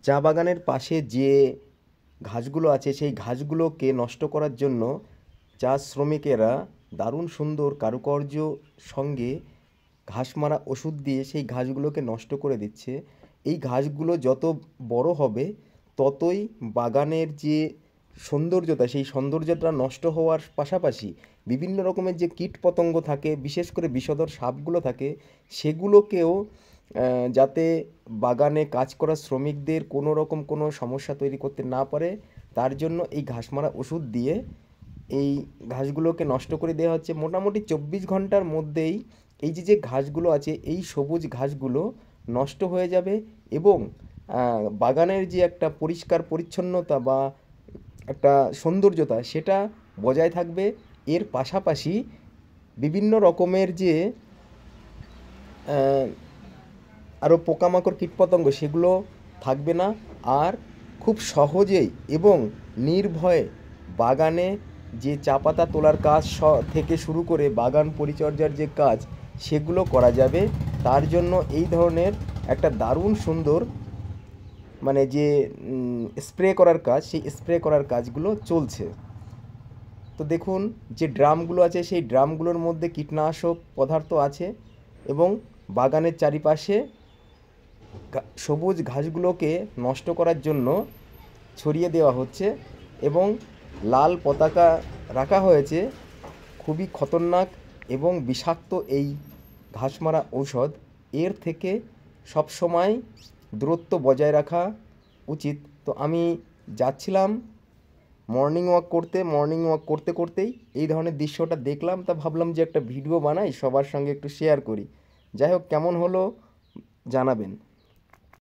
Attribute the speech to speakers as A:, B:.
A: চা বাগানের পাশে যে ঘাসগুলো আছে সেই ঘাসগুলোকে নষ্ট করার জন্য চা শ্রমিকেরা দারুণ সুন্দর কারুকার্য সঙ্গে ঘাস মারা ওষুধ দিয়ে সেই ঘাসগুলোকে নষ্ট করে দিচ্ছে। এই ঘাসগুলো যত বড় হবে ততই বাগানের যে সৌন্দর্যতা সেই সৌন্দর্যটা নষ্ট হওয়ার পাশাপাশি বিভিন্ন রকমের যে কীটপতঙ্গ থাকে, বিশেষ করে বিষধর সাপগুলো থাকে, সেগুলোকেও যাতে বাগানে কাজ করা শ্রমিকদের কোনো রকম কোনো সমস্যা তৈরি করতে না পারে তার জন্য এই ঘাস মারা ওষুধ দিয়ে এই ঘাসগুলোকে নষ্ট করে দেওয়া হচ্ছে। মোটামুটি 24 ঘন্টার মধ্যেই এই যে ঘাসগুলো আছে এই সবুজ ঘাসগুলো নষ্ট হয়ে যাবে এবং বাগানের যে একটা পরিষ্কার পরিচ্ছন্নতা বা একটা সৌন্দর্যতা সেটা বজায় থাকবে। এর পাশাপাশি বিভিন্ন রকমের যে আরও পোকামাকড় কীটপতঙ্গ সেগুলো থাকবে না। আর খুব সহজেই এবং নির্ভয়ে বাগানে যে চা পাতা তোলার কাজ থেকে শুরু করে বাগান পরিচর্যার যে কাজ সেগুলো করা যাবে। তার জন্য এই ধরনের একটা দারুণ সুন্দর মানে যে স্প্রে করার কাজ সেই স্প্রে করার কাজগুলো চলছে। তো দেখুন যে ড্রামগুলো আছে সেই ড্রামগুলোর মধ্যে কীটনাশক পদার্থ আছে এবং বাগানের চারিপাশে সবুজ ঘাসগুলোকে নষ্ট করার জন্য ছড়িয়ে দেওয়া হচ্ছে এবং লাল পতাকা রাখা হয়েছে। খুবই খতরনাক এবং বিষাক্ত এই ঘাস মারা ঔষধ, এর থেকে সবসময় দূরত্ব বজায় রাখা উচিত। তো আমি যাচ্ছিলাম মর্নিং ওয়াক করতে করতেই এই ধরনের দৃশ্যটা দেখলাম, তা ভাবলাম যে একটা ভিডিও বানাই সবার সঙ্গে একটু শেয়ার করি। যাই হোক, কেমন হলো জানাবেন।